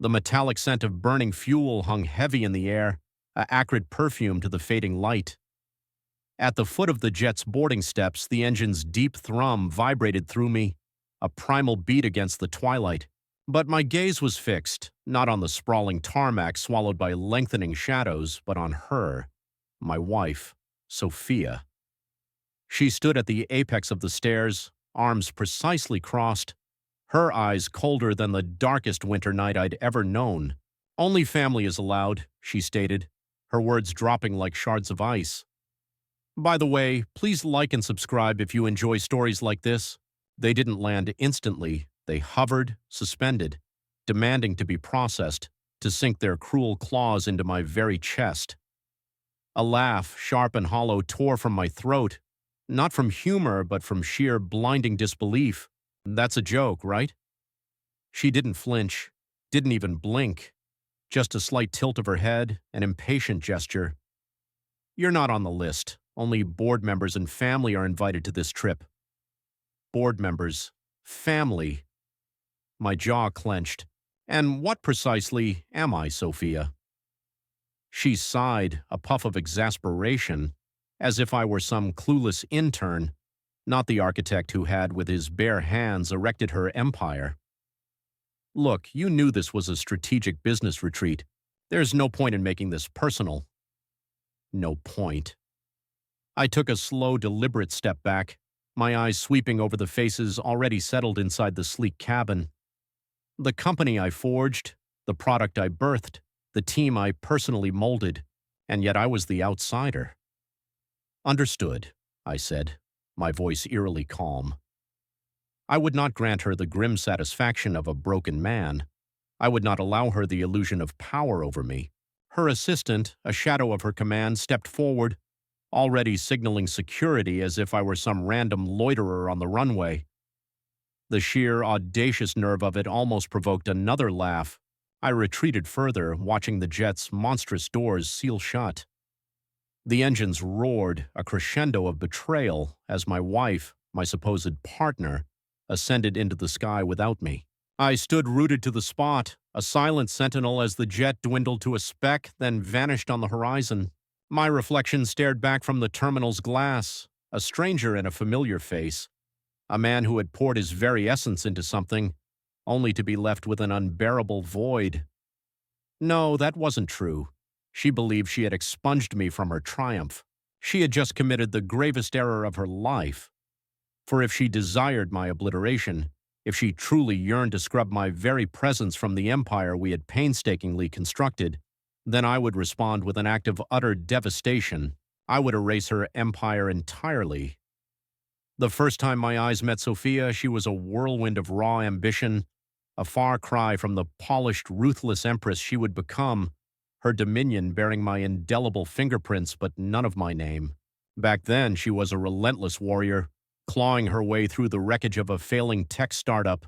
The metallic scent of burning fuel hung heavy in the air, a acrid perfume to the fading light. At the foot of the jet's boarding steps, the engine's deep thrum vibrated through me, a primal beat against the twilight. But my gaze was fixed, not on the sprawling tarmac swallowed by lengthening shadows, but on her, my wife, Sophia. She stood at the apex of the stairs, arms precisely crossed, her eyes colder than the darkest winter night I'd ever known. "Only family is allowed," she stated, her words dropping like shards of ice. "By the way, please like and subscribe if you enjoy stories like this." They didn't land instantly. They hovered, suspended, demanding to be processed, to sink their cruel claws into my very chest. A laugh, sharp and hollow, tore from my throat, not from humor, but from sheer blinding disbelief. "That's a joke, right?" She didn't flinch, didn't even blink, just a slight tilt of her head, an impatient gesture. "You're not on the list. Only board members and family are invited to this trip." Board members, family. My jaw clenched. "And what precisely am I, Sophia?" She sighed, a puff of exasperation, as if I were some clueless intern, not the architect who had, with his bare hands, erected her empire. "Look, you knew this was a strategic business retreat. There's no point in making this personal." No point. I took a slow, deliberate step back, my eyes sweeping over the faces already settled inside the sleek cabin. The company I forged, the product I birthed, the team I personally molded, and yet I was the outsider. "Understood," I said, my voice eerily calm. I would not grant her the grim satisfaction of a broken man. I would not allow her the illusion of power over me. Her assistant, a shadow of her command, stepped forward, already signaling security as if I were some random loiterer on the runway. The sheer, audacious nerve of it almost provoked another laugh. I retreated further, watching the jet's monstrous doors seal shut. The engines roared, a crescendo of betrayal, as my wife, my supposed partner, ascended into the sky without me. I stood rooted to the spot, a silent sentinel as the jet dwindled to a speck, then vanished on the horizon. My reflection stared back from the terminal's glass, a stranger in a familiar face, a man who had poured his very essence into something, only to be left with an unbearable void. No, that wasn't true. She believed she had expunged me from her triumph. She had just committed the gravest error of her life. For if she desired my obliteration, if she truly yearned to scrub my very presence from the empire we had painstakingly constructed, then I would respond with an act of utter devastation. I would erase her empire entirely. The first time my eyes met Sophia, she was a whirlwind of raw ambition, a far cry from the polished, ruthless empress she would become, her dominion bearing my indelible fingerprints but none of my name. Back then, she was a relentless warrior, clawing her way through the wreckage of a failing tech startup,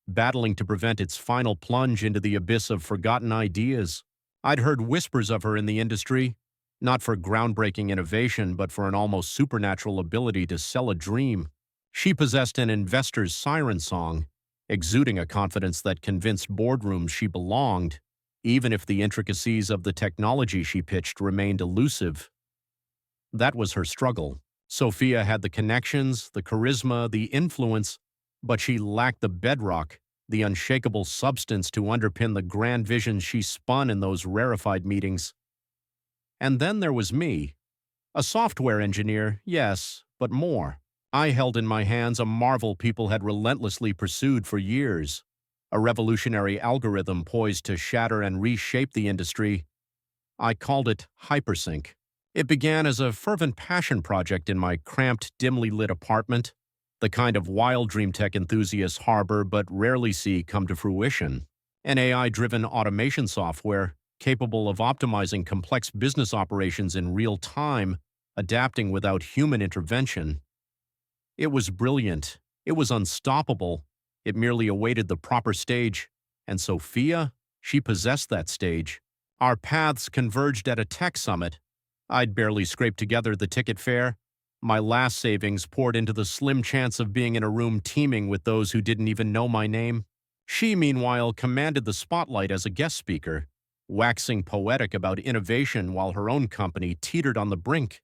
battling to prevent its final plunge into the abyss of forgotten ideas. I'd heard whispers of her in the industry, not for groundbreaking innovation, but for an almost supernatural ability to sell a dream. She possessed an investor's siren song, exuding a confidence that convinced boardrooms she belonged, even if the intricacies of the technology she pitched remained elusive. That was her struggle. Sophia had the connections, the charisma, the influence, but she lacked the bedrock, the unshakable substance to underpin the grand vision she spun in those rarefied meetings. And then there was me. A software engineer, yes, but more. I held in my hands a marvel people had relentlessly pursued for years, a revolutionary algorithm poised to shatter and reshape the industry. I called it hypersync. It began as a fervent passion project in my cramped, dimly lit apartment, the kind of wild dream tech enthusiasts harbor but rarely see come to fruition. An AI-driven automation software capable of optimizing complex business operations in real time, adapting without human intervention. It was brilliant. It was unstoppable. It merely awaited the proper stage. And Sophia, she possessed that stage. Our paths converged at a tech summit. I'd barely scraped together the ticket fare. My last savings poured into the slim chance of being in a room teeming with those who didn't even know my name. She, meanwhile, commanded the spotlight as a guest speaker, waxing poetic about innovation while her own company teetered on the brink.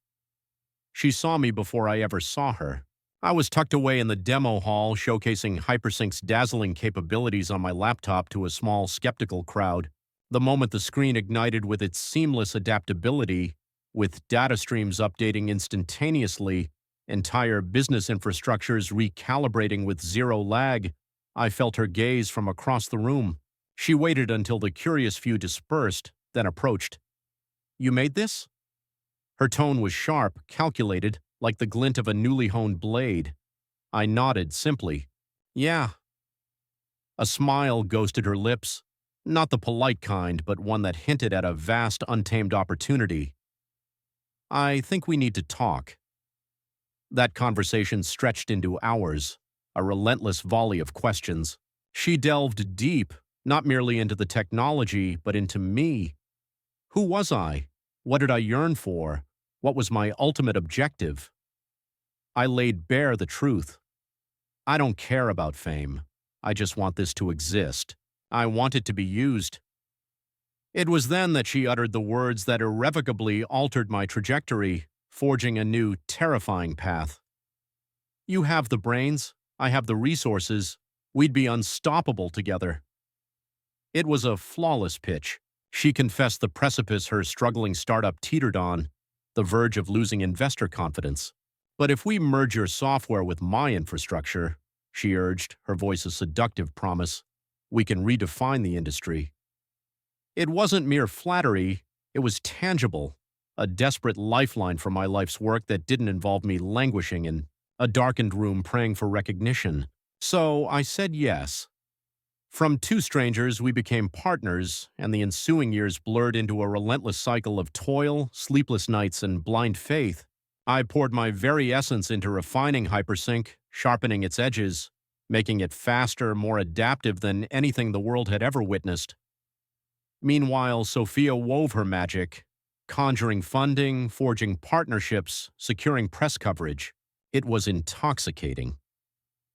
She saw me before I ever saw her. I was tucked away in the demo hall, showcasing Hypersync's dazzling capabilities on my laptop to a small, skeptical crowd. The moment the screen ignited with its seamless adaptability, with data streams updating instantaneously, entire business infrastructures recalibrating with zero lag, I felt her gaze from across the room. She waited until the curious few dispersed, then approached. "You made this?" Her tone was sharp, calculated, like the glint of a newly honed blade. I nodded simply. "Yeah." A smile ghosted her lips, not the polite kind, but one that hinted at a vast, untamed opportunity. "I think we need to talk." That conversation stretched into hours, a relentless volley of questions. She delved deep, not merely into the technology, but into me. Who was I? What did I yearn for? What was my ultimate objective? I laid bare the truth. I don't care about fame. I just want this to exist. I want it to be used. It was then that she uttered the words that irrevocably altered my trajectory, forging a new, terrifying path. "You have the brains. I have the resources. We'd be unstoppable together." It was a flawless pitch. She confessed the precipice her struggling startup teetered on, the verge of losing investor confidence. "But if we merge your software with my infrastructure," she urged, her voice a seductive promise, "we can redefine the industry." It wasn't mere flattery, it was tangible, a desperate lifeline for my life's work that didn't involve me languishing in a darkened room praying for recognition. So I said yes. From two strangers, we became partners, and the ensuing years blurred into a relentless cycle of toil, sleepless nights, and blind faith. I poured my very essence into refining Hypersync, sharpening its edges, making it faster, more adaptive than anything the world had ever witnessed. Meanwhile, Sophia wove her magic, conjuring funding, forging partnerships, securing press coverage. It was intoxicating.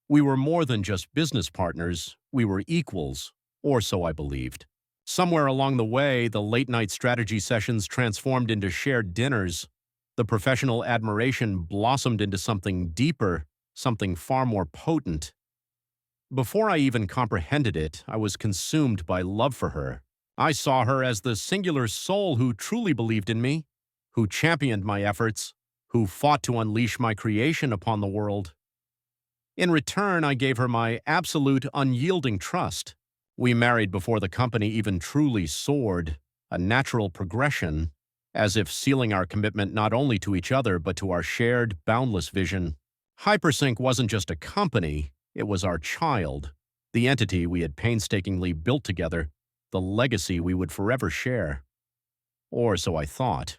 We were more than just business partners, we were equals, or so I believed. Somewhere along the way, the late-night strategy sessions transformed into shared dinners. The professional admiration blossomed into something deeper, something far more potent. Before I even comprehended it, I was consumed by love for her. I saw her as the singular soul who truly believed in me, who championed my efforts, who fought to unleash my creation upon the world. In return, I gave her my absolute, unyielding trust. We married before the company even truly soared, a natural progression, as if sealing our commitment not only to each other but to our shared, boundless vision. Hypersync wasn't just a company, it was our child, the entity we had painstakingly built together, the legacy we would forever share. Or so I thought.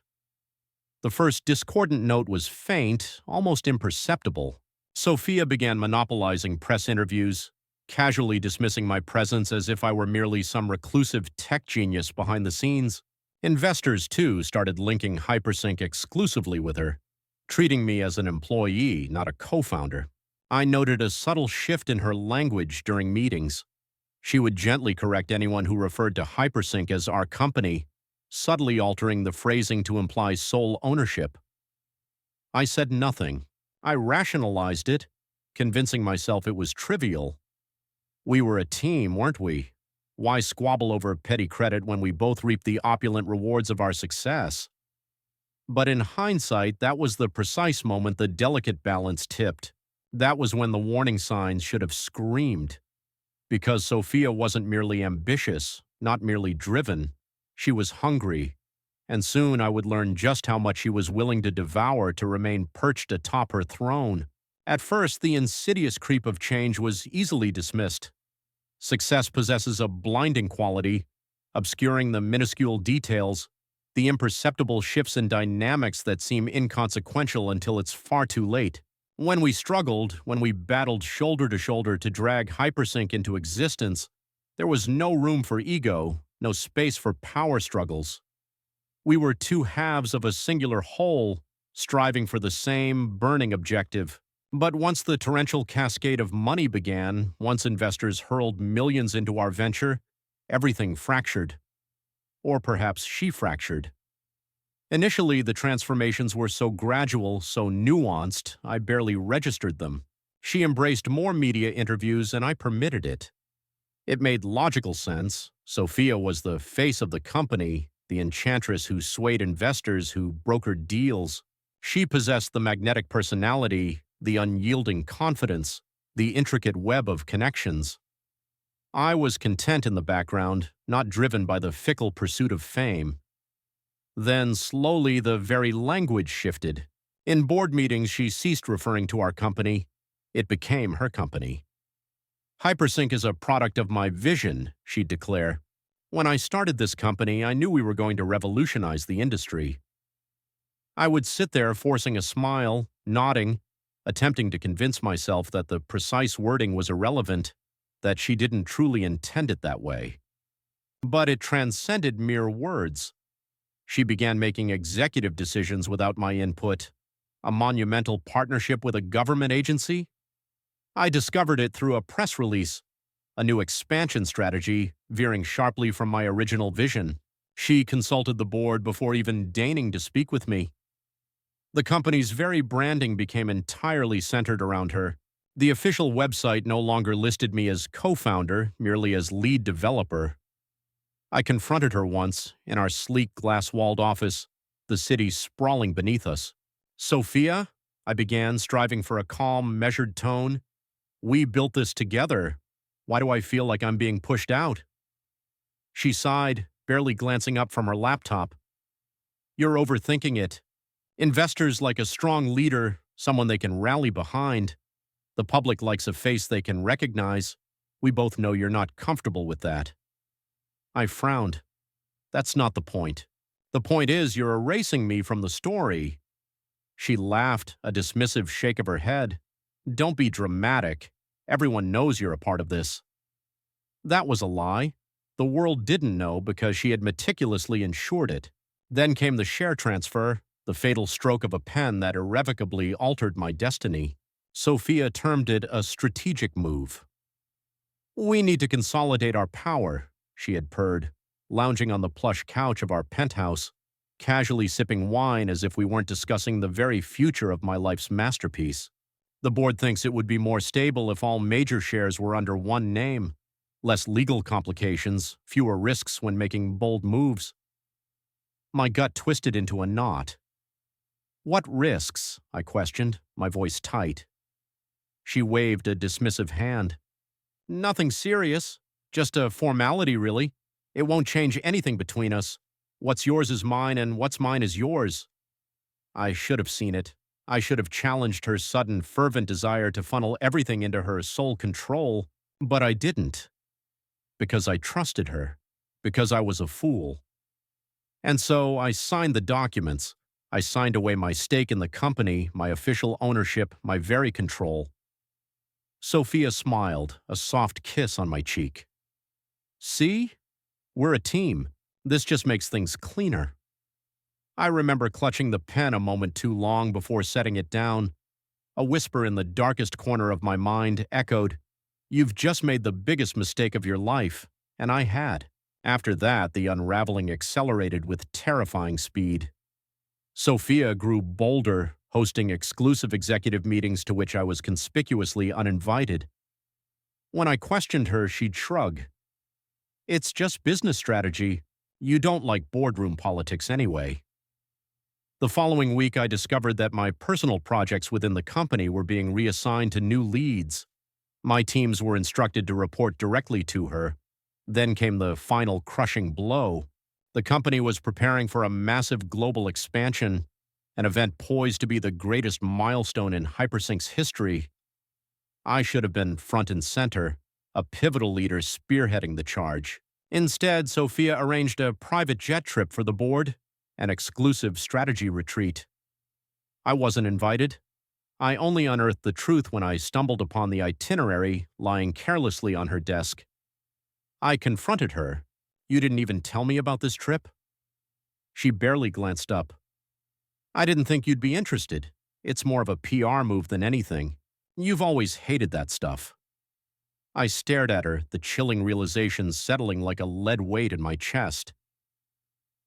The first discordant note was faint, almost imperceptible. Sophia began monopolizing press interviews, casually dismissing my presence as if I were merely some reclusive tech genius behind the scenes. Investors, too, started linking Hypersync exclusively with her, treating me as an employee, not a co-founder. I noted a subtle shift in her language during meetings. She would gently correct anyone who referred to Hypersync as our company, subtly altering the phrasing to imply sole ownership. I said nothing. I rationalized it, convincing myself it was trivial. We were a team, weren't we? Why squabble over petty credit when we both reaped the opulent rewards of our success? But in hindsight, that was the precise moment the delicate balance tipped. That was when the warning signs should have screamed. Because Sophia wasn't merely ambitious, not merely driven. She was hungry, and soon I would learn just how much she was willing to devour to remain perched atop her throne. At first, the insidious creep of change was easily dismissed. Success possesses a blinding quality, obscuring the minuscule details, the imperceptible shifts in dynamics that seem inconsequential until it's far too late. When we struggled, when we battled shoulder to shoulder to drag Hypersync into existence, there was no room for ego, no space for power struggles. We were two halves of a singular whole, striving for the same burning objective. But once the torrential cascade of money began, once investors hurled millions into our venture, everything fractured. Or perhaps she fractured. Initially, the transformations were so gradual, so nuanced, I barely registered them. She embraced more media interviews, and I permitted it. It made logical sense. Sophia was the face of the company, the enchantress who swayed investors, who brokered deals. She possessed the magnetic personality, the unyielding confidence, the intricate web of connections. I was content in the background, not driven by the fickle pursuit of fame. Then, slowly, the very language shifted. In board meetings, she ceased referring to our company. It became her company. Hypersync is a product of my vision, she'd declare. When I started this company, I knew we were going to revolutionize the industry. I would sit there forcing a smile, nodding, attempting to convince myself that the precise wording was irrelevant, that she didn't truly intend it that way. But it transcended mere words. She began making executive decisions without my input. A monumental partnership with a government agency? I discovered it through a press release, a new expansion strategy, veering sharply from my original vision. She consulted the board before even deigning to speak with me. The company's very branding became entirely centered around her. The official website no longer listed me as co-founder, merely as lead developer. I confronted her once, in our sleek glass-walled office, the city sprawling beneath us. "Sophia," I began, striving for a calm, measured tone, "we built this together. Why do I feel like I'm being pushed out?" She sighed, barely glancing up from her laptop. "You're overthinking it. Investors like a strong leader, someone they can rally behind. The public likes a face they can recognize. We both know you're not comfortable with that." I frowned. "That's not the point. The point is you're erasing me from the story." She laughed, a dismissive shake of her head. "Don't be dramatic. Everyone knows you're a part of this." That was a lie. The world didn't know because she had meticulously ensured it. Then came the share transfer, the fatal stroke of a pen that irrevocably altered my destiny. Sophia termed it a strategic move. "We need to consolidate our power," she had purred, lounging on the plush couch of our penthouse, casually sipping wine as if we weren't discussing the very future of my life's masterpiece. "The board thinks it would be more stable if all major shares were under one name. Less legal complications, fewer risks when making bold moves." My gut twisted into a knot. "What risks?" I questioned, my voice tight. She waved a dismissive hand. "Nothing serious. Just a formality, really. It won't change anything between us. What's yours is mine, and what's mine is yours." I should have seen it. I should have challenged her sudden, fervent desire to funnel everything into her sole control, but I didn't. Because I trusted her. Because I was a fool. And so I signed the documents. I signed away my stake in the company, my official ownership, my very control. Sophia smiled, a soft kiss on my cheek. "See? We're a team. This just makes things cleaner." I remember clutching the pen a moment too long before setting it down. A whisper in the darkest corner of my mind echoed, "You've just made the biggest mistake of your life." And I had. After that, the unraveling accelerated with terrifying speed. Sophia grew bolder, hosting exclusive executive meetings to which I was conspicuously uninvited. When I questioned her, she'd shrug. "It's just business strategy. You don't like boardroom politics anyway." The following week, I discovered that my personal projects within the company were being reassigned to new leads. My teams were instructed to report directly to her. Then came the final crushing blow. The company was preparing for a massive global expansion, an event poised to be the greatest milestone in Hypersync's history. I should have been front and center, a pivotal leader spearheading the charge. Instead, Sophia arranged a private jet trip for the board, an exclusive strategy retreat. I wasn't invited. I only unearthed the truth when I stumbled upon the itinerary lying carelessly on her desk. I confronted her. "You didn't even tell me about this trip?" She barely glanced up. "I didn't think you'd be interested. It's more of a PR move than anything. You've always hated that stuff. I stared at her, the chilling realization settling like a lead weight in my chest.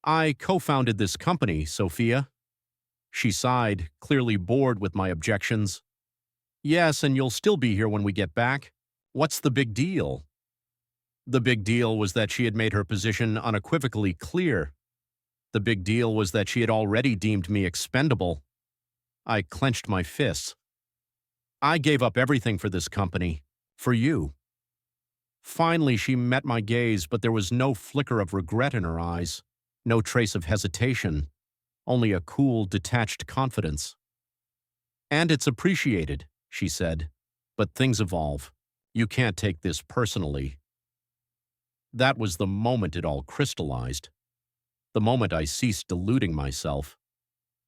I co-founded this company, Sophia. She sighed, clearly bored with my objections. Yes, and you'll still be here when we get back. What's the big deal? The big deal was that she had made her position unequivocally clear. The big deal was that she had already deemed me expendable. I clenched my fists. I gave up everything for this company. For you. Finally, she met my gaze, but there was no flicker of regret in her eyes, no trace of hesitation, only a cool, detached confidence. And it's appreciated, she said, but things evolve. You can't take this personally. That was the moment it all crystallized. The moment I ceased deluding myself.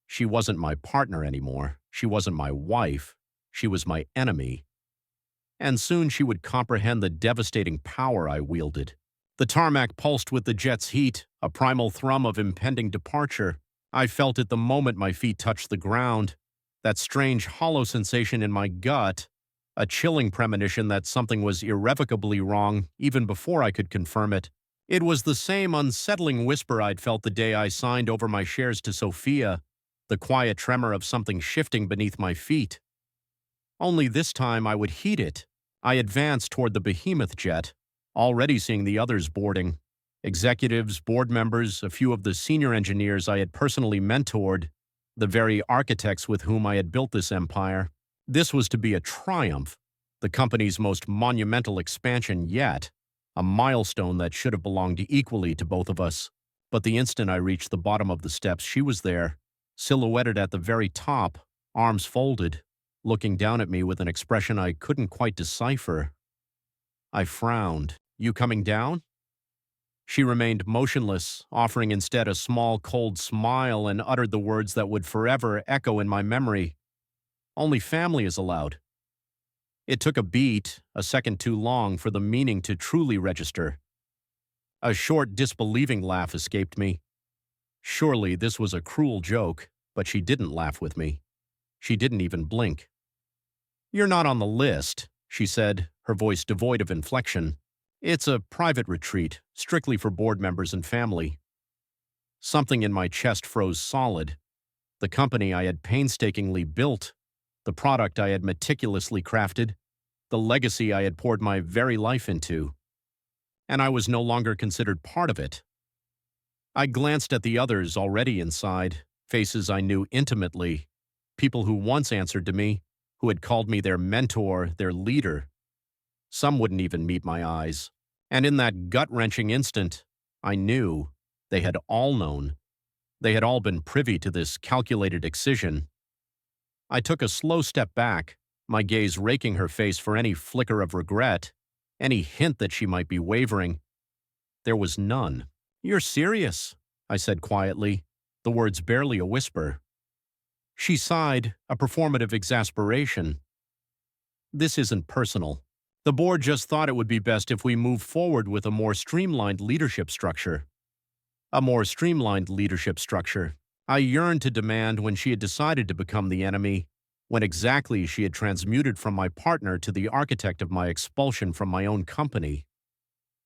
She wasn't my partner anymore. She wasn't my wife. She was my enemy. And soon she would comprehend the devastating power I wielded. The tarmac pulsed with the jet's heat, a primal thrum of impending departure. I felt it the moment my feet touched the ground, that strange hollow sensation in my gut, a chilling premonition that something was irrevocably wrong even before I could confirm it. It was the same unsettling whisper I'd felt the day I signed over my shares to Sophia, the quiet tremor of something shifting beneath my feet. Only this time I would heed it. I advanced toward the behemoth jet, already seeing the others boarding. Executives, board members, a few of the senior engineers I had personally mentored, the very architects with whom I had built this empire. This was to be a triumph, the company's most monumental expansion yet, a milestone that should have belonged equally to both of us. But the instant I reached the bottom of the steps, she was there, silhouetted at the very top, arms folded, looking down at me with an expression I couldn't quite decipher. I frowned. You coming down? She remained motionless, offering instead a small, cold smile, and uttered the words that would forever echo in my memory. Only family is allowed. It took a beat, a second too long, for the meaning to truly register. A short, disbelieving laugh escaped me. Surely this was a cruel joke, but she didn't laugh with me. She didn't even blink. You're not on the list, she said, her voice devoid of inflection. It's a private retreat, strictly for board members and family. Something in my chest froze solid. The company I had painstakingly built, the product I had meticulously crafted, the legacy I had poured my very life into. And I was no longer considered part of it. I glanced at the others already inside, faces I knew intimately, people who once answered to me, who had called me their mentor, their leader. Some wouldn't even meet my eyes. And in that gut-wrenching instant, I knew, they had all known. They had all been privy to this calculated excision. I took a slow step back, my gaze raking her face for any flicker of regret, any hint that she might be wavering. There was none. You're serious, I said quietly, the words barely a whisper. She sighed, a performative exasperation. This isn't personal. The board just thought it would be best if we move forward with a more streamlined leadership structure. A more streamlined leadership structure. I yearned to demand when she had decided to become the enemy, when exactly she had transmuted from my partner to the architect of my expulsion from my own company.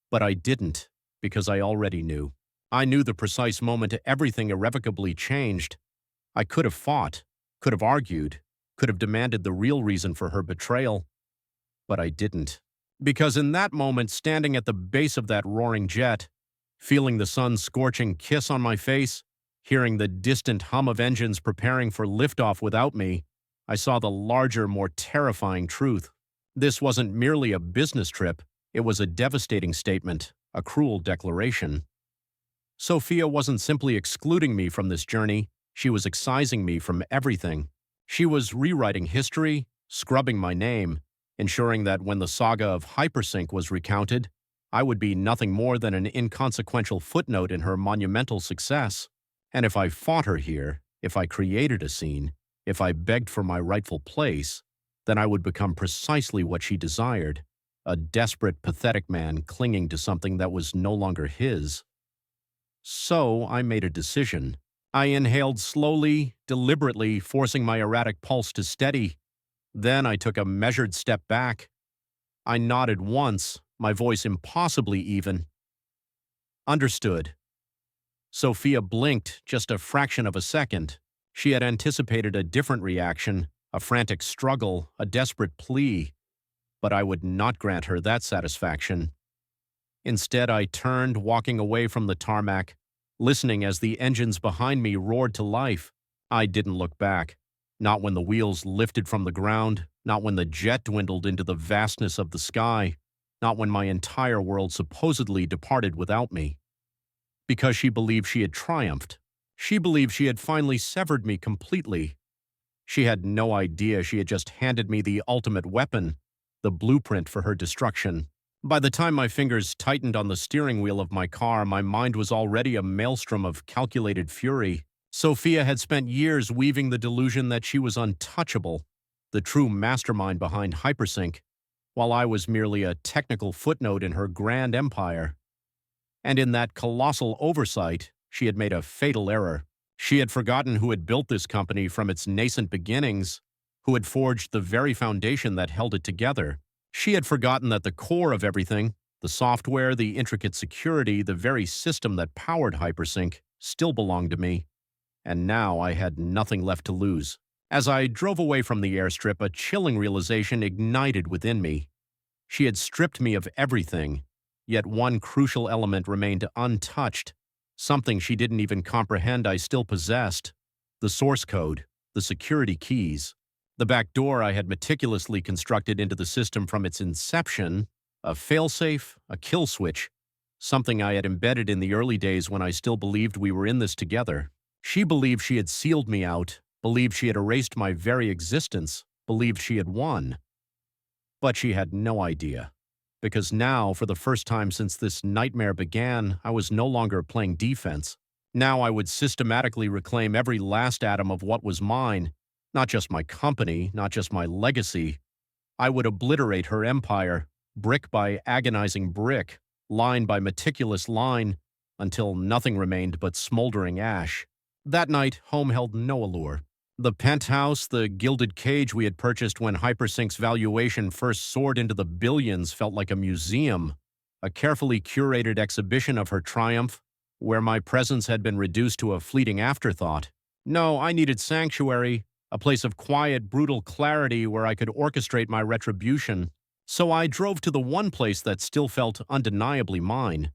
But I didn't, because I already knew. I knew the precise moment everything irrevocably changed. I could have fought, could have argued, could have demanded the real reason for her betrayal. But I didn't. Because in that moment, standing at the base of that roaring jet, feeling the sun's scorching kiss on my face, hearing the distant hum of engines preparing for liftoff without me, I saw the larger, more terrifying truth. This wasn't merely a business trip. It was a devastating statement, a cruel declaration. Sophia wasn't simply excluding me from this journey. She was excising me from everything. She was rewriting history, scrubbing my name, ensuring that when the saga of hypersync was recounted, I would be nothing more than an inconsequential footnote in her monumental success. And if I fought her here, if I created a scene, if I begged for my rightful place, then I would become precisely what she desired, a desperate, pathetic man clinging to something that was no longer his. So I made a decision. I inhaled slowly, deliberately, forcing my erratic pulse to steady. Then I took a measured step back. I nodded once, my voice impossibly even. Understood. Sophia blinked just a fraction of a second. She had anticipated a different reaction, a frantic struggle, a desperate plea, but I would not grant her that satisfaction. Instead, I turned, walking away from the tarmac, listening as the engines behind me roared to life. I didn't look back, not when the wheels lifted from the ground, not when the jet dwindled into the vastness of the sky, not when my entire world supposedly departed without me. Because she believed she had triumphed. She believed she had finally severed me completely. She had no idea she had just handed me the ultimate weapon, the blueprint for her destruction. By the time my fingers tightened on the steering wheel of my car, my mind was already a maelstrom of calculated fury. Sophia had spent years weaving the delusion that she was untouchable, the true mastermind behind hypersync, while I was merely a technical footnote in her grand empire. And in that colossal oversight, she had made a fatal error. She had forgotten who had built this company from its nascent beginnings, who had forged the very foundation that held it together. She had forgotten that the core of everything, the software, the intricate security, the very system that powered hypersync, still belonged to me. And now I had nothing left to lose. As I drove away from the airstrip, a chilling realization ignited within me. She had stripped me of everything, yet one crucial element remained untouched, something she didn't even comprehend I still possessed: the source code, the security keys. The back door I had meticulously constructed into the system from its inception, a failsafe, a kill switch, something I had embedded in the early days when I still believed we were in this together. She believed she had sealed me out, believed she had erased my very existence, believed she had won. But she had no idea. Because now, for the first time since this nightmare began, I was no longer playing defense. Now I would systematically reclaim every last atom of what was mine, not just my company, not just my legacy. I would obliterate her empire, brick by agonizing brick, line by meticulous line, until nothing remained but smoldering ash. That night, home held no allure. The penthouse, the gilded cage we had purchased when Hypersync's valuation first soared into the billions, felt like a museum, a carefully curated exhibition of her triumph, where my presence had been reduced to a fleeting afterthought. No, I needed sanctuary, a place of quiet, brutal clarity where I could orchestrate my retribution. So I drove to the one place that still felt undeniably mine,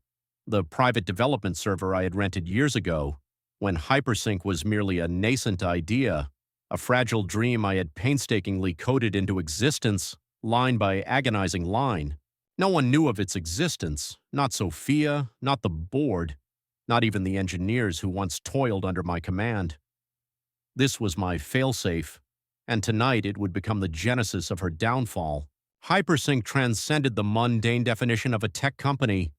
the private development server I had rented years ago, when Hypersync was merely a nascent idea, a fragile dream I had painstakingly coded into existence, line by agonizing line. No one knew of its existence, not Sophia, not the board, not even the engineers who once toiled under my command. This was my failsafe, and tonight it would become the genesis of her downfall. Hypersync transcended the mundane definition of a tech company.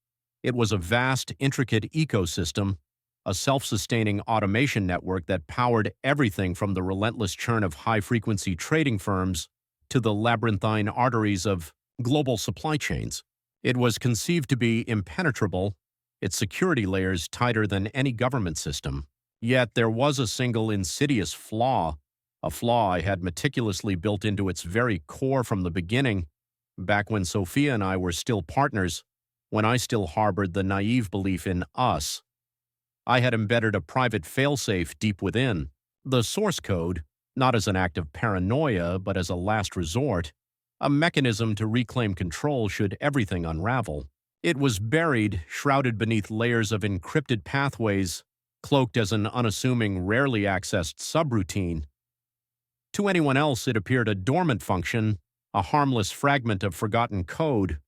It was a vast, intricate ecosystem, a self-sustaining automation network that powered everything from the relentless churn of high-frequency trading firms to the labyrinthine arteries of global supply chains. It was conceived to be impenetrable, its security layers tighter than any government system. Yet there was a single insidious flaw, a flaw I had meticulously built into its very core from the beginning, back when Sophia and I were still partners, when I still harbored the naive belief in us. I had embedded a private failsafe deep within, the source code, not as an act of paranoia, but as a last resort, a mechanism to reclaim control should everything unravel. It was buried, shrouded beneath layers of encrypted pathways, cloaked as an unassuming, rarely accessed subroutine. To anyone else, it appeared a dormant function, a harmless fragment of forgotten code.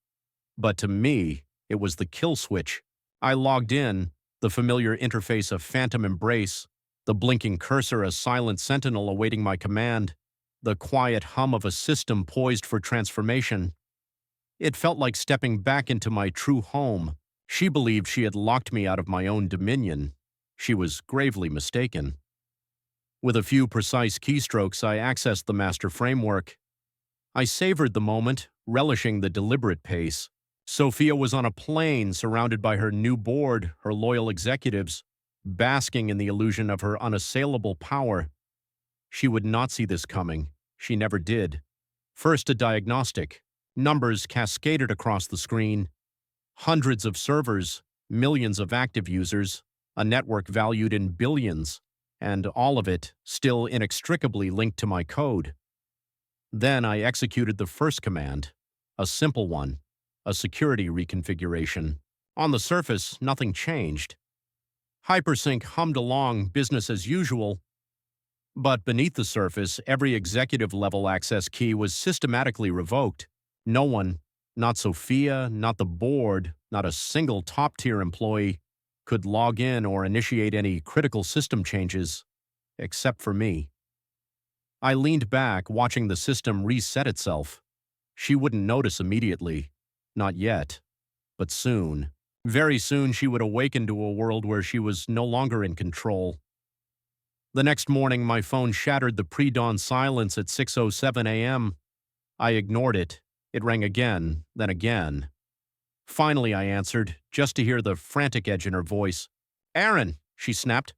But to me, it was the kill switch. I logged in, the familiar interface a phantom embrace, the blinking cursor a silent sentinel awaiting my command, the quiet hum of a system poised for transformation. It felt like stepping back into my true home. She believed she had locked me out of my own dominion. She was gravely mistaken. With a few precise keystrokes, I accessed the master framework. I savored the moment, relishing the deliberate pace. Sophia was on a plane surrounded by her new board, her loyal executives, basking in the illusion of her unassailable power. She would not see this coming. She never did. First, a diagnostic. Numbers cascaded across the screen. Hundreds of servers, millions of active users, a network valued in billions, and all of it still inextricably linked to my code. Then I executed the first command, a simple one, a security reconfiguration. On the surface, nothing changed. Hypersync hummed along business as usual, but beneath the surface, every executive-level access key was systematically revoked. No one, not Sophia, not the board, not a single top-tier employee, could log in or initiate any critical system changes, except for me. I leaned back, watching the system reset itself. She wouldn't notice immediately. Not yet. But soon. Very soon she would awaken to a world where she was no longer in control. The next morning, my phone shattered the pre-dawn silence at 6:07 a.m. I ignored it. It rang again, then again. Finally, I answered, just to hear the frantic edge in her voice. "Aaron," she snapped.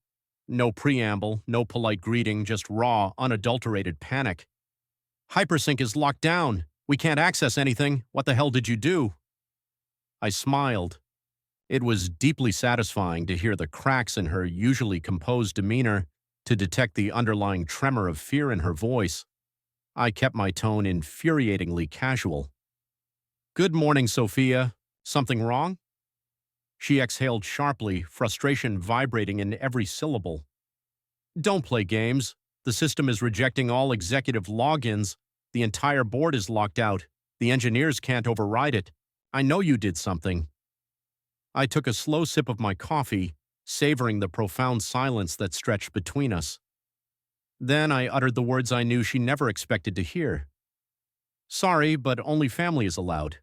No preamble, no polite greeting, just raw, unadulterated panic. "Hypersync is locked down. We can't access anything. What the hell did you do?" I smiled. It was deeply satisfying to hear the cracks in her usually composed demeanor, to detect the underlying tremor of fear in her voice. I kept my tone infuriatingly casual. "Good morning, Sophia. Something wrong?" She exhaled sharply, frustration vibrating in every syllable. "Don't play games. The system is rejecting all executive logins. The entire board is locked out. The engineers can't override it. I know you did something." I took a slow sip of my coffee, savoring the profound silence that stretched between us. Then I uttered the words I knew she never expected to hear. "Sorry, but only family is allowed."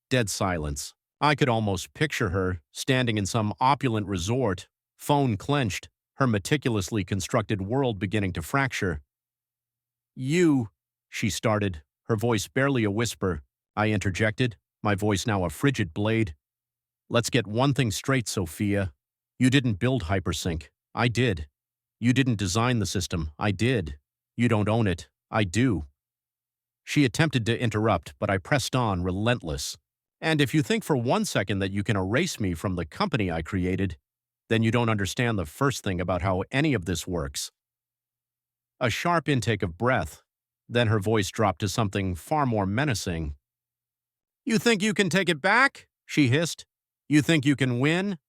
Dead silence. I could almost picture her, standing in some opulent resort, phone clenched, her meticulously constructed world beginning to fracture. "You," she started, her voice barely a whisper. I interjected, my voice now a frigid blade. "Let's get one thing straight, Sophia. You didn't build Hypersync. I did. You didn't design the system. I did. You don't own it. I do." She attempted to interrupt, but I pressed on, relentless. "And if you think for 1 second that you can erase me from the company I created, then you don't understand the first thing about how any of this works." A sharp intake of breath. Then her voice dropped to something far more menacing. "You think you can take it back?" she hissed. "You think you can win?"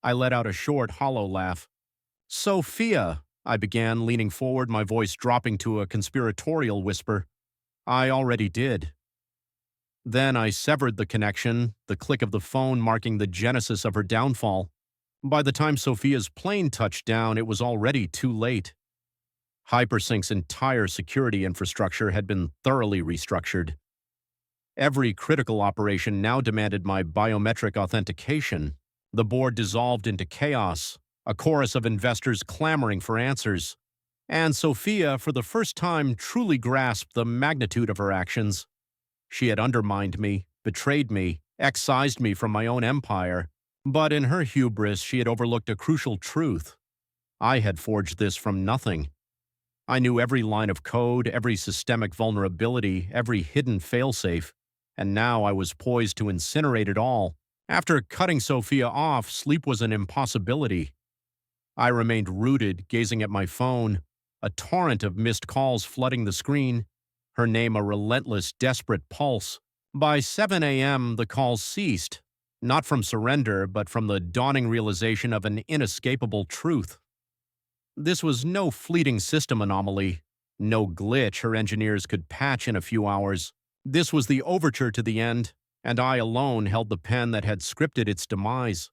I let out a short, hollow laugh. "Sophia," I began, leaning forward, my voice dropping to a conspiratorial whisper. "I already did." Then I severed the connection, the click of the phone marking the genesis of her downfall. By the time Sophia's plane touched down, it was already too late. Hypersync's entire security infrastructure had been thoroughly restructured. Every critical operation now demanded my biometric authentication. The board dissolved into chaos, a chorus of investors clamoring for answers. And Sophia, for the first time, truly grasped the magnitude of her actions. She had undermined me, betrayed me, excised me from my own empire. But in her hubris, she had overlooked a crucial truth. I had forged this from nothing. I knew every line of code, every systemic vulnerability, every hidden failsafe, and now I was poised to incinerate it all. After cutting Sophia off, sleep was an impossibility. I remained rooted, gazing at my phone, a torrent of missed calls flooding the screen, her name a relentless, desperate pulse. By 7 a.m., the calls ceased, not from surrender, but from the dawning realization of an inescapable truth. This was no fleeting system anomaly, no glitch her engineers could patch in a few hours. This was the overture to the end, and I alone held the pen that had scripted its demise.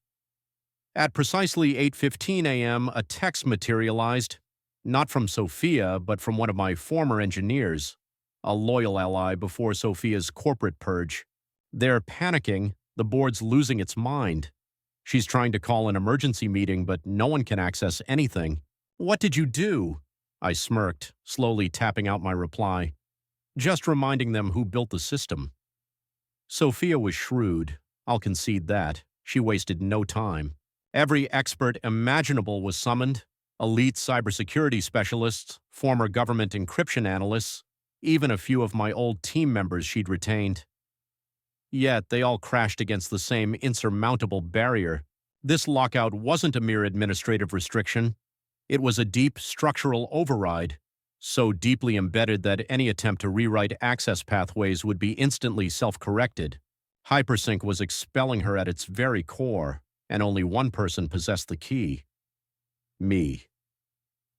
At precisely 8:15 a.m., a text materialized, not from Sophia, but from one of my former engineers, a loyal ally before Sophia's corporate purge. They're panicking, the board's losing its mind. She's trying to call an emergency meeting, but no one can access anything. "What did you do?" I smirked, slowly tapping out my reply. "Just reminding them who built the system." Sophia was shrewd, I'll concede that. She wasted no time. Every expert imaginable was summoned, elite cybersecurity specialists, former government encryption analysts, even a few of my old team members she'd retained. Yet they all crashed against the same insurmountable barrier. This lockout wasn't a mere administrative restriction. It was a deep structural override, so deeply embedded that any attempt to rewrite access pathways would be instantly self-corrected. Hypersync was expelling her at its very core, and only one person possessed the key. Me.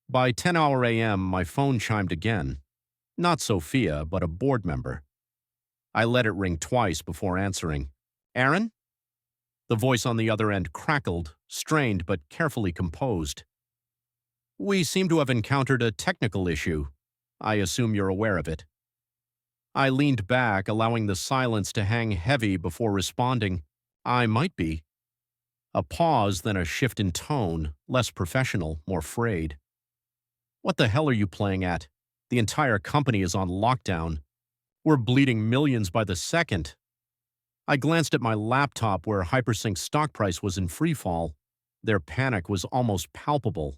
By 10 a.m., my phone chimed again. Not Sophia, but a board member. I let it ring twice before answering. Aaron? The voice on the other end crackled, strained but carefully composed. We seem to have encountered a technical issue. I assume you're aware of it. I leaned back, allowing the silence to hang heavy before responding. I might be. A pause, then a shift in tone, less professional, more frayed. What the hell are you playing at? The entire company is on lockdown. We're bleeding millions by the second. I glanced at my laptop where Hypersync's stock price was in freefall. Their panic was almost palpable.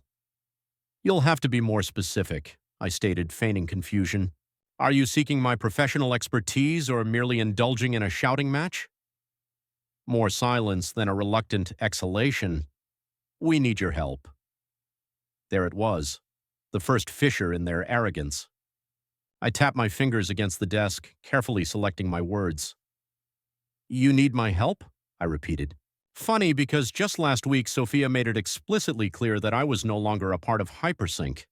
You'll have to be more specific, I stated, feigning confusion. Are you seeking my professional expertise or merely indulging in a shouting match? More silence than a reluctant exhalation. We need your help. There it was, the first fissure in their arrogance. I tapped my fingers against the desk, carefully selecting my words. You need my help? I repeated. Funny, because just last week Sophia made it explicitly clear that I was no longer a part of Hypersync.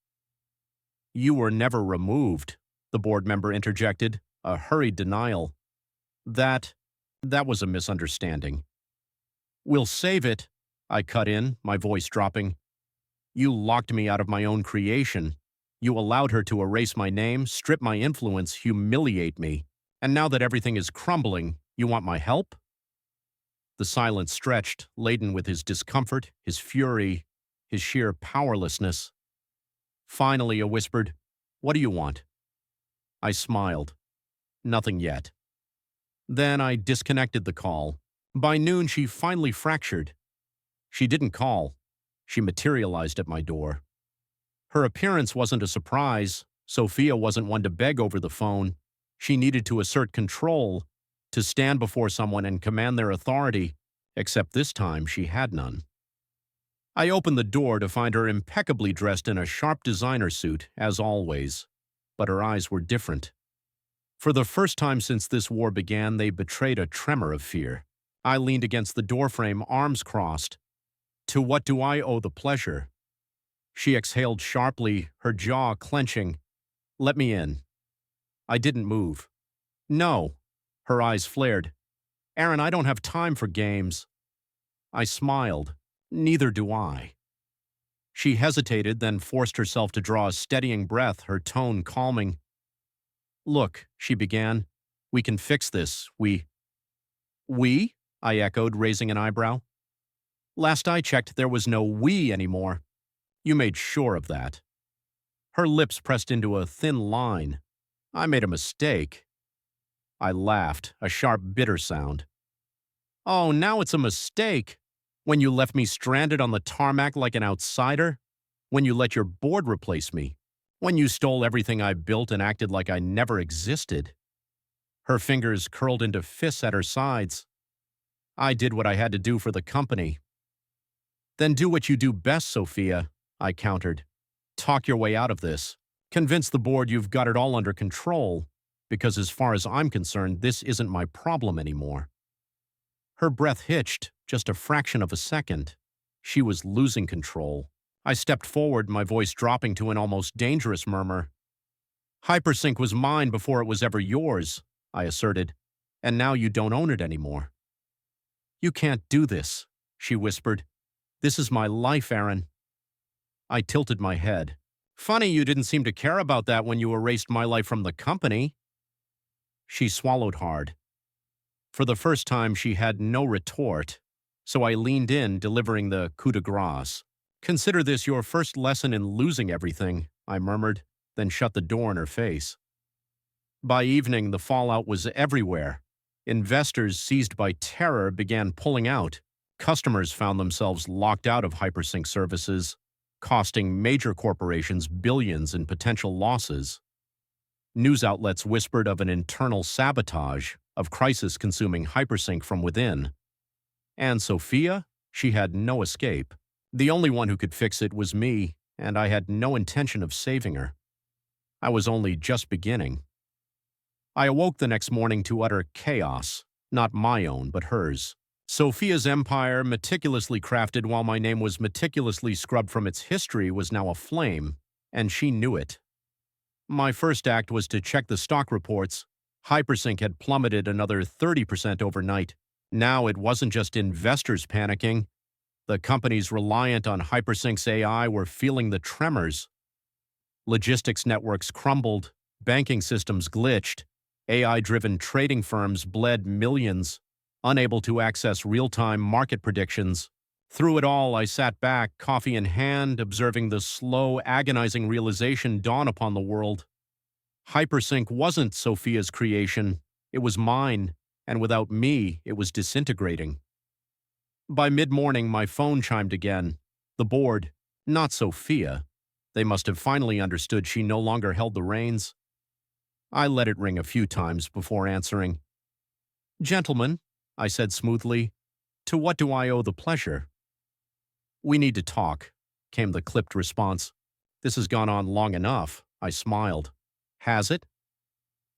You were never removed, the board member interjected, a hurried denial. That was a misunderstanding. We'll save it, I cut in, my voice dropping. You locked me out of my own creation. You allowed her to erase my name, strip my influence, humiliate me. And now that everything is crumbling, you want my help? The silence stretched, laden with his discomfort, his fury, his sheer powerlessness. Finally, I whispered, What do you want? I smiled. Nothing yet. Then I disconnected the call. By noon, she finally fractured. She didn't call. She materialized at my door. Her appearance wasn't a surprise. Sophia wasn't one to beg over the phone. She needed to assert control, to stand before someone and command their authority, except this time she had none. I opened the door to find her impeccably dressed in a sharp designer suit, as always, but her eyes were different. For the first time since this war began, they betrayed a tremor of fear. I leaned against the doorframe, arms crossed. To what do I owe the pleasure? She exhaled sharply, her jaw clenching. Let me in. I didn't move. No. Her eyes flared. Aaron, I don't have time for games. I smiled. Neither do I. She hesitated, then forced herself to draw a steadying breath, her tone calming. Look, she began. We can fix this. We? I echoed, raising an eyebrow. Last I checked, there was no we anymore. You made sure of that. Her lips pressed into a thin line. I made a mistake. I laughed, a sharp, bitter sound. Oh, now it's a mistake. When you left me stranded on the tarmac like an outsider? When you let your board replace me? When you stole everything I built and acted like I never existed? Her fingers curled into fists at her sides. I did what I had to do for the company. Then do what you do best, Sophia, I countered. Talk your way out of this. Convince the board you've got it all under control, because as far as I'm concerned, this isn't my problem anymore. Her breath hitched, just a fraction of a second. She was losing control. I stepped forward, my voice dropping to an almost dangerous murmur. Hypersync was mine before it was ever yours, I asserted, and now you don't own it anymore. You can't do this, she whispered. This is my life, Aaron. I tilted my head. Funny you didn't seem to care about that when you erased my life from the company. She swallowed hard. For the first time, she had no retort, so I leaned in, delivering the coup de grace. Consider this your first lesson in losing everything, I murmured, then shut the door in her face. By evening, the fallout was everywhere. Investors, seized by terror, began pulling out. Customers found themselves locked out of Hypersync services, costing major corporations billions in potential losses. News outlets whispered of an internal sabotage, of crisis consuming hypersync from within. And Sophia? She had no escape. The only one who could fix it was me, and I had no intention of saving her. I was only just beginning. I awoke the next morning to utter chaos, not my own, but hers. Sophia's empire, meticulously crafted while my name was meticulously scrubbed from its history, was now aflame, and she knew it. My first act was to check the stock reports. Hypersync had plummeted another 30% overnight. Now it wasn't just investors panicking. The companies reliant on Hypersync's AI were feeling the tremors. Logistics networks crumbled, banking systems glitched, AI-driven trading firms bled millions, unable to access real-time market predictions. Through it all, I sat back, coffee in hand, observing the slow, agonizing realization dawn upon the world. Hypersync wasn't Sophia's creation. It was mine, and without me, it was disintegrating. By mid-morning, my phone chimed again. The board, not Sophia. They must have finally understood she no longer held the reins. I let it ring a few times before answering. "Gentlemen," I said smoothly, "to what do I owe the pleasure?" "We need to talk," came the clipped response. "This has gone on long enough," I smiled. "Has it?"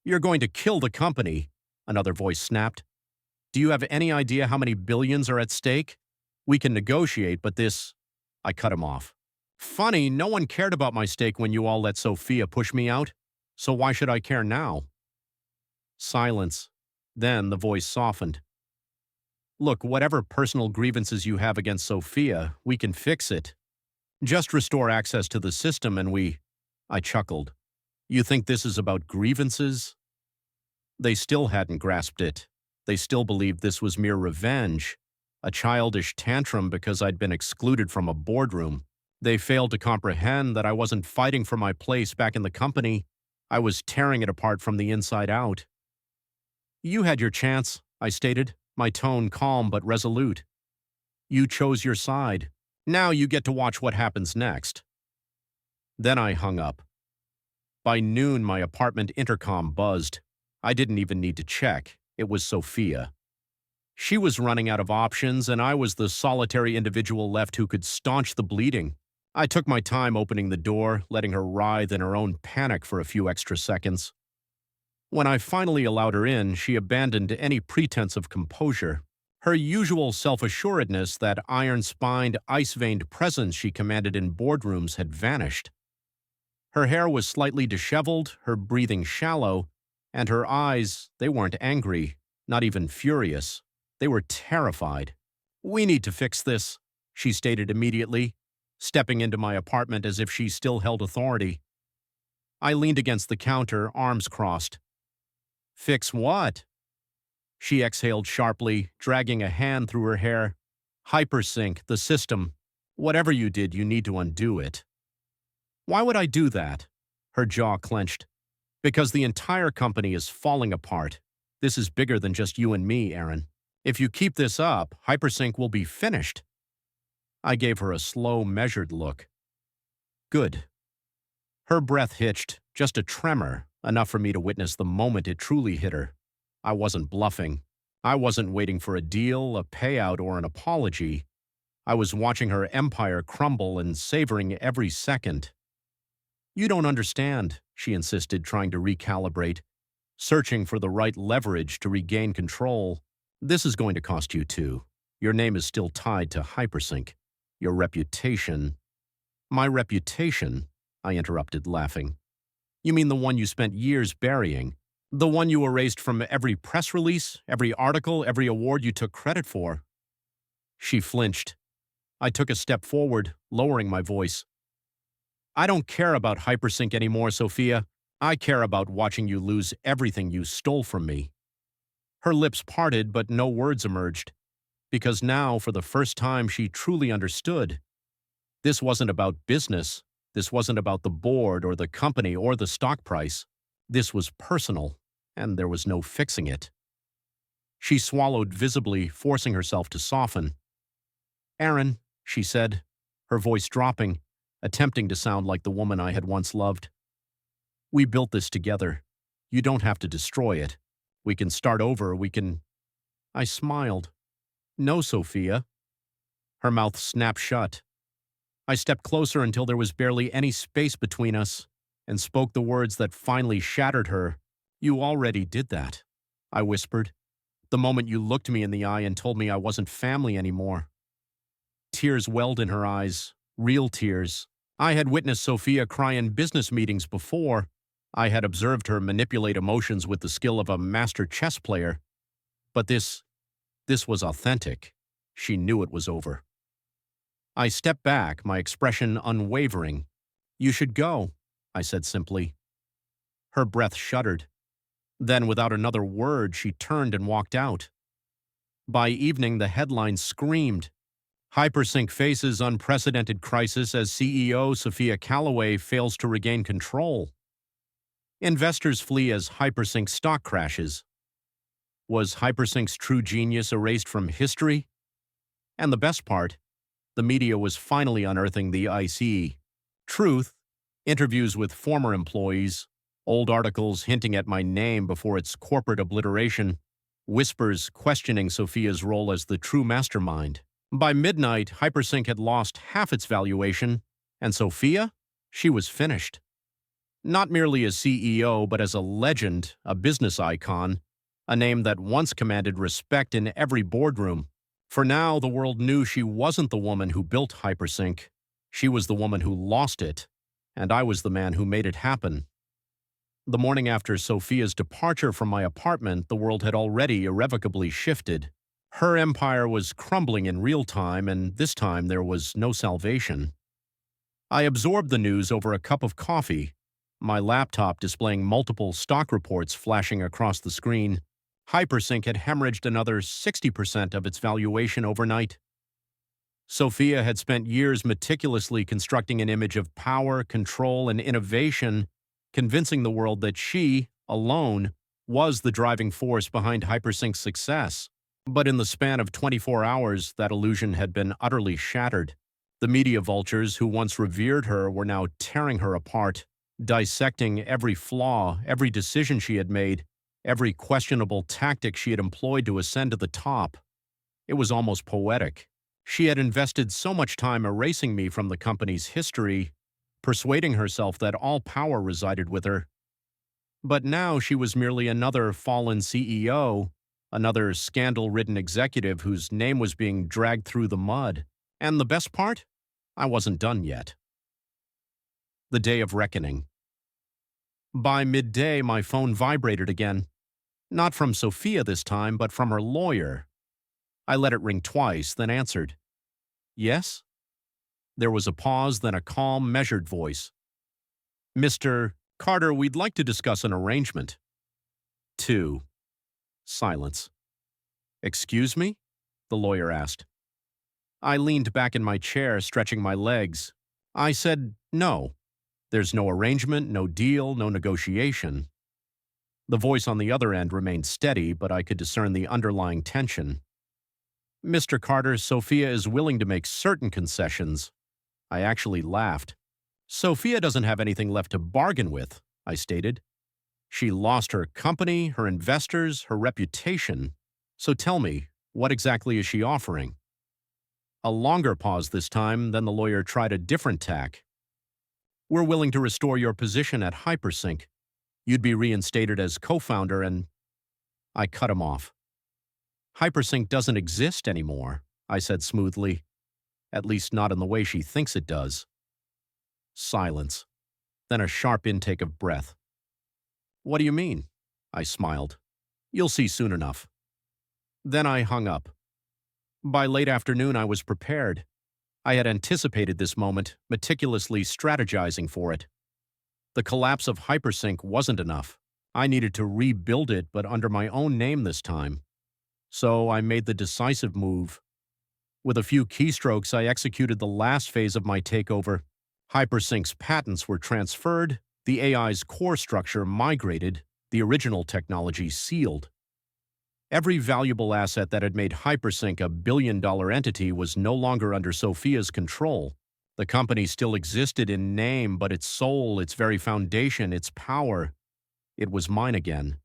"You're going to kill the company," another voice snapped. "Do you have any idea how many billions are at stake? We can negotiate, but this—" I cut him off. "Funny, no one cared about my stake when you all let Sophia push me out. So why should I care now?" Silence. Then the voice softened. "Look, whatever personal grievances you have against Sophia, we can fix it. Just restore access to the system and we—" I chuckled. "You think this is about grievances?" They still hadn't grasped it. They still believed this was mere revenge, a childish tantrum because I'd been excluded from a boardroom. They failed to comprehend that I wasn't fighting for my place back in the company. I was tearing it apart from the inside out. "You had your chance," I stated, my tone calm but resolute. "You chose your side. Now you get to watch what happens next." Then I hung up. By noon, my apartment intercom buzzed. I didn't even need to check. It was Sophia. She was running out of options, and I was the solitary individual left who could staunch the bleeding. I took my time opening the door, letting her writhe in her own panic for a few extra seconds. When I finally allowed her in, she abandoned any pretense of composure. Her usual self-assuredness, that iron-spined, ice-veined presence she commanded in boardrooms, had vanished. Her hair was slightly disheveled, her breathing shallow, and her eyes, they weren't angry, not even furious. They were terrified. "We need to fix this," she stated immediately, stepping into my apartment as if she still held authority. I leaned against the counter, arms crossed. "Fix what?" She exhaled sharply, dragging a hand through her hair. "Hypersync, the system. Whatever you did, you need to undo it." "Why would I do that?" Her jaw clenched. "Because the entire company is falling apart. This is bigger than just you and me, Aaron. If you keep this up, Hypersync will be finished." I gave her a slow, measured look. "Good." Her breath hitched, just a tremor, enough for me to witness the moment it truly hit her. I wasn't bluffing. I wasn't waiting for a deal, a payout, or an apology. I was watching her empire crumble and savoring every second. "You don't understand," she insisted, trying to recalibrate, searching for the right leverage to regain control. "This is going to cost you too. Your name is still tied to Hypersync. Your reputation—" "My reputation?" I interrupted, laughing. "You mean the one you spent years burying? The one you erased from every press release, every article, every award you took credit for?" She flinched. I took a step forward, lowering my voice. "I don't care about Hypersync anymore, Sophia. I care about watching you lose everything you stole from me." Her lips parted, but no words emerged. Because now, for the first time, she truly understood. This wasn't about business. This wasn't about the board or the company or the stock price. This was personal, and there was no fixing it. She swallowed visibly, forcing herself to soften. "Aaron," she said, her voice dropping, attempting to sound like the woman I had once loved. We built this together. You don't have to destroy it. We can start over, we can... I smiled. No, Sophia. Her mouth snapped shut. I stepped closer until there was barely any space between us and spoke the words that finally shattered her. You already did that, I whispered, the moment you looked me in the eye and told me I wasn't family anymore. Tears welled in her eyes, real tears. I had witnessed Sophia cry in business meetings before. I had observed her manipulate emotions with the skill of a master chess player. But this was authentic. She knew it was over. I stepped back, my expression unwavering. You should go, I said simply. Her breath shuddered. Then, without another word, she turned and walked out. By evening, the headlines screamed. Hypersync faces unprecedented crisis as CEO Sophia Callaway fails to regain control. Investors flee as Hypersync stock crashes. Was Hypersync's true genius erased from history? And the best part, the media was finally unearthing the ICE. Truth, interviews with former employees, old articles hinting at my name before its corporate obliteration, whispers questioning Sophia's role as the true mastermind. By midnight, Hypersync had lost half its valuation, and Sophia? She was finished. Not merely as CEO, but as a legend, a business icon, a name that once commanded respect in every boardroom. For now, the world knew she wasn't the woman who built Hypersync. She was the woman who lost it, and I was the man who made it happen. The morning after Sophia's departure from my apartment, the world had already irrevocably shifted. Her empire was crumbling in real time, and this time there was no salvation. I absorbed the news over a cup of coffee, my laptop displaying multiple stock reports flashing across the screen. Hypersync had hemorrhaged another 60% of its valuation overnight. Sophia had spent years meticulously constructing an image of power, control, and innovation, convincing the world that she, alone, was the driving force behind Hypersync's success. But in the span of 24 hours, that illusion had been utterly shattered. The media vultures who once revered her were now tearing her apart, dissecting every flaw, every decision she had made, every questionable tactic she had employed to ascend to the top. It was almost poetic. She had invested so much time erasing me from the company's history, persuading herself that all power resided with her. But now she was merely another fallen CEO, another scandal-ridden executive whose name was being dragged through the mud. And the best part? I wasn't done yet. The day of reckoning. By midday, my phone vibrated again. Not from Sophia this time, but from her lawyer. I let it ring twice, then answered. Yes? There was a pause, then a calm, measured voice. Mr. Carter, we'd like to discuss an arrangement. 2. Silence. Excuse me? The lawyer asked. I leaned back in my chair, stretching my legs. I said, no. There's no arrangement, no deal, no negotiation. The voice on the other end remained steady, but I could discern the underlying tension. Mr. Carter, Sophia is willing to make certain concessions. I actually laughed. Sophia doesn't have anything left to bargain with, I stated. She lost her company, her investors, her reputation. So tell me, what exactly is she offering? A longer pause this time, then the lawyer tried a different tack. We're willing to restore your position at Hypersync. You'd be reinstated as co-founder and... I cut him off. Hypersync doesn't exist anymore, I said smoothly. At least not in the way she thinks it does. Silence. Then a sharp intake of breath. What do you mean? I smiled. You'll see soon enough. Then I hung up. By late afternoon, I was prepared. I had anticipated this moment, meticulously strategizing for it. The collapse of Hypersync wasn't enough. I needed to rebuild it, but under my own name this time. So I made the decisive move. With a few keystrokes, I executed the last phase of my takeover. Hypersync's patents were transferred, the AI's core structure migrated, the original technology sealed. Every valuable asset that had made Hypersync a billion-dollar entity was no longer under Sophia's control. The company still existed in name, but its soul, its very foundation, its power, it was mine again.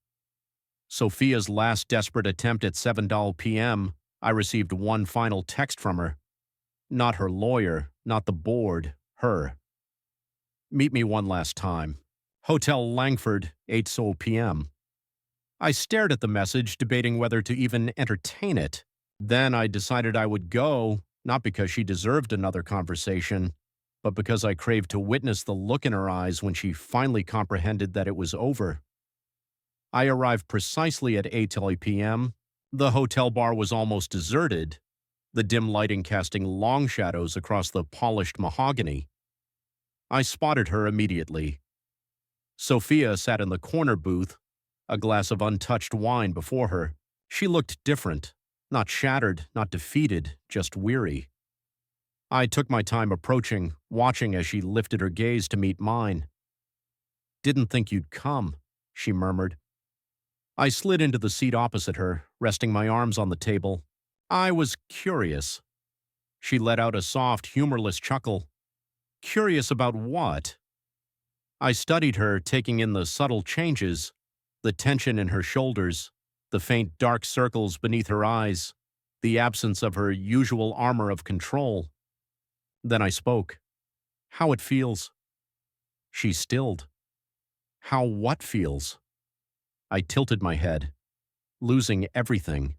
Sophia's last desperate attempt at 7 p.m., I received one final text from her. Not her lawyer, not the board, her. Meet me one last time. Hotel Langford, 8 p.m. I stared at the message, debating whether to even entertain it. Then I decided I would go, not because she deserved another conversation, but because I craved to witness the look in her eyes when she finally comprehended that it was over. I arrived precisely at 8 p.m. The hotel bar was almost deserted, the dim lighting casting long shadows across the polished mahogany. I spotted her immediately. Sophia sat in the corner booth, a glass of untouched wine before her. She looked different, not shattered, not defeated, just weary. I took my time approaching, watching as she lifted her gaze to meet mine. "Didn't think you'd come," she murmured. I slid into the seat opposite her, resting my arms on the table. I was curious. She let out a soft, humorless chuckle. Curious about what? I studied her, taking in the subtle changes, the tension in her shoulders, the faint dark circles beneath her eyes, the absence of her usual armor of control. Then I spoke. "How it feels." She stilled. "How what feels?" I tilted my head, losing everything.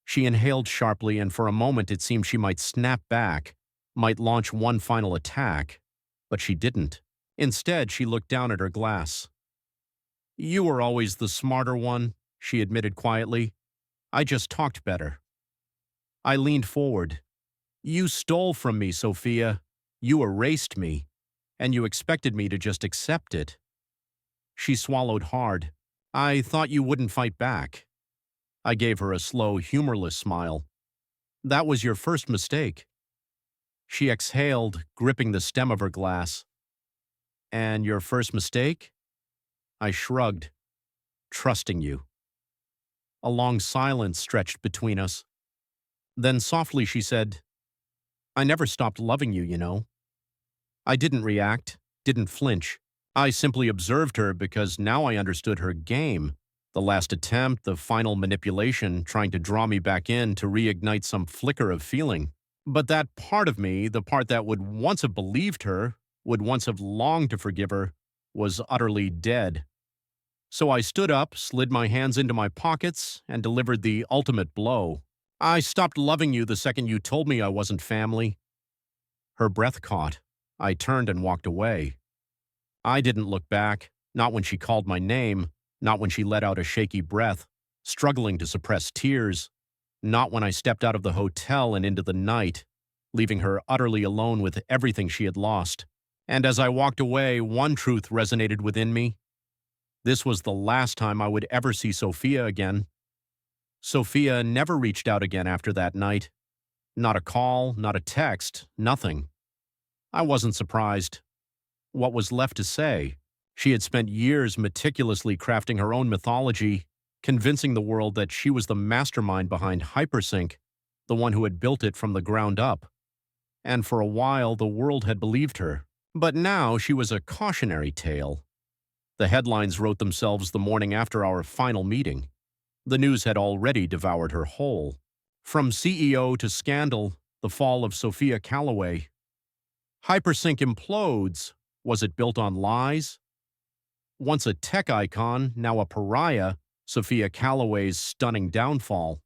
She inhaled sharply, and for a moment it seemed she might snap back, might launch one final attack, but she didn't. Instead, she looked down at her glass. "You were always the smarter one," she admitted quietly. "I just talked better." I leaned forward. "You stole from me, Sophia. You erased me, and you expected me to just accept it." She swallowed hard. "I thought you wouldn't fight back." I gave her a slow, humorless smile. "That was your first mistake." She exhaled, gripping the stem of her glass. "And your first mistake?" I shrugged. "Trusting you." A long silence stretched between us. Then softly she said, "I never stopped loving you, you know." I didn't react, didn't flinch. I simply observed her because now I understood her game. The last attempt, the final manipulation, trying to draw me back in to reignite some flicker of feeling. But that part of me, the part that would once have believed her, would once have longed to forgive her, was utterly dead. So I stood up, slid my hands into my pockets, and delivered the ultimate blow. "I stopped loving you the second you told me I wasn't family." Her breath caught. I turned and walked away. I didn't look back, not when she called my name, not when she let out a shaky breath, struggling to suppress tears, not when I stepped out of the hotel and into the night, leaving her utterly alone with everything she had lost. And as I walked away, one truth resonated within me. This was the last time I would ever see Sophia again. Sophia never reached out again after that night. Not a call, not a text, nothing. I wasn't surprised. What was left to say? She had spent years meticulously crafting her own mythology, convincing the world that she was the mastermind behind Hypersync, the one who had built it from the ground up. And for a while, the world had believed her. But now she was a cautionary tale. The headlines wrote themselves the morning after our final meeting. The news had already devoured her whole. From CEO to scandal, the fall of Sophia Calloway. Hypersync implodes. Was it built on lies? Once a tech icon, now a pariah, Sophia Calloway's stunning downfall.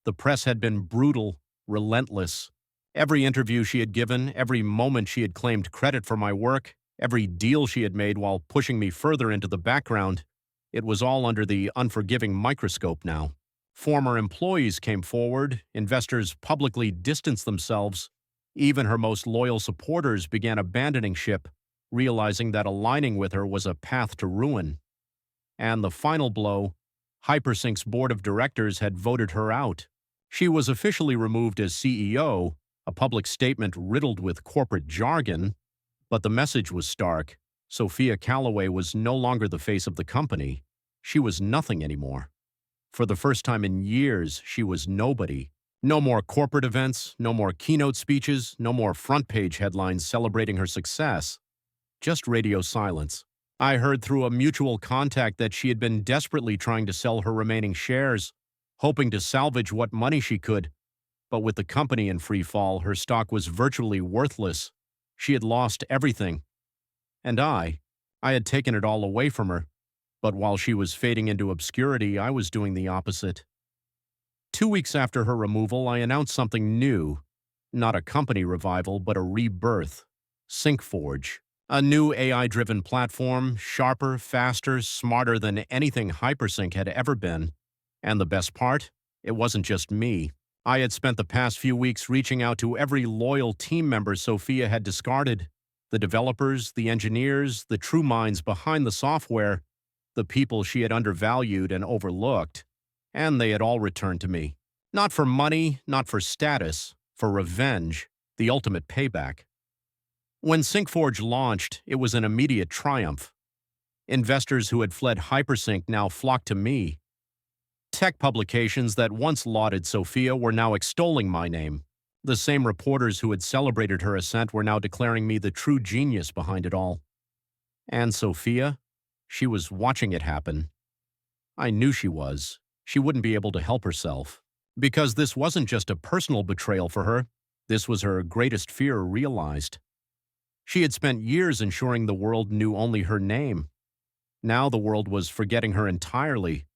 The press had been brutal, relentless. Every interview she had given, every moment she had claimed credit for my work, every deal she had made while pushing me further into the background, it was all under the unforgiving microscope now. Former employees came forward, investors publicly distanced themselves. Even her most loyal supporters began abandoning ship, realizing that aligning with her was a path to ruin. And the final blow, Hypersync's board of directors had voted her out. She was officially removed as CEO, a public statement riddled with corporate jargon, but the message was stark. Sophia Calloway was no longer the face of the company. She was nothing anymore. For the first time in years, she was nobody, No more corporate events, no more keynote speeches, no more front-page headlines celebrating her success. Just radio silence. I heard through a mutual contact that she had been desperately trying to sell her remaining shares, hoping to salvage what money she could. But with the company in free fall, her stock was virtually worthless. She had lost everything. And I had taken it all away from her. But while she was fading into obscurity, I was doing the opposite. 2 weeks after her removal, I announced something new. Not a company revival, but a rebirth. SyncForge. A new AI-driven platform, sharper, faster, smarter than anything Hypersync had ever been. And the best part? It wasn't just me. I had spent the past few weeks reaching out to every loyal team member Sophia had discarded. The developers, the engineers, the true minds behind the software, the people she had undervalued and overlooked. And they had all returned to me. Not for money, not for status, for revenge, the ultimate payback. When SyncForge launched, it was an immediate triumph. Investors who had fled Hypersync now flocked to me. Tech publications that once lauded Sophia were now extolling my name. The same reporters who had celebrated her ascent were now declaring me the true genius behind it all. And Sophia? She was watching it happen. I knew she was. She wouldn't be able to help herself. Because this wasn't just a personal betrayal for her. This was her greatest fear realized. She had spent years ensuring the world knew only her name. Now the world was forgetting her entirely.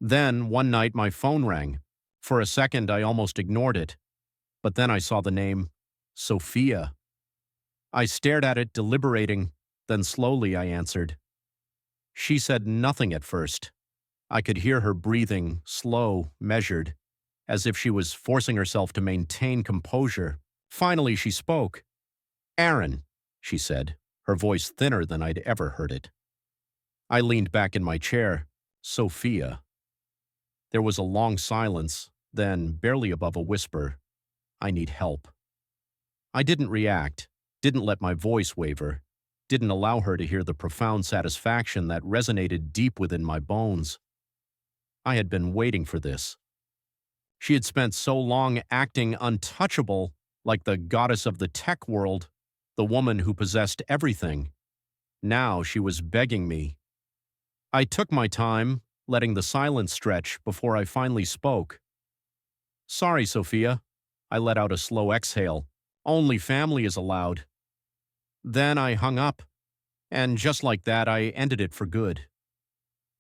Then, one night, my phone rang. For a second, I almost ignored it. But then I saw the name, Sophia. I stared at it, deliberating. Then slowly I answered. She said nothing at first. I could hear her breathing, slow, measured, as if she was forcing herself to maintain composure. Finally, she spoke. "Aaron," she said, her voice thinner than I'd ever heard it. I leaned back in my chair. Sophia. There was a long silence, then, barely above a whisper, "I need help." I didn't react, didn't let my voice waver, didn't allow her to hear the profound satisfaction that resonated deep within my bones. I had been waiting for this. She had spent so long acting untouchable, like the goddess of the tech world, the woman who possessed everything. Now she was begging me. I took my time, letting the silence stretch before I finally spoke. "Sorry, Sophia." I let out a slow exhale. "Only family is allowed." Then I hung up, and just like that, I ended it for good.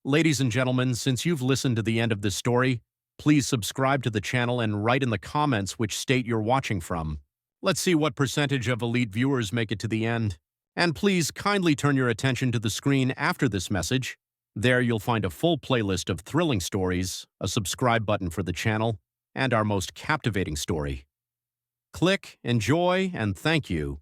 Ladies and gentlemen, since you've listened to the end of this story, please subscribe to the channel and write in the comments which state you're watching from. Let's see what percentage of elite viewers make it to the end. And please kindly turn your attention to the screen after this message. There you'll find a full playlist of thrilling stories, a subscribe button for the channel, and our most captivating story. Click, enjoy, and thank you.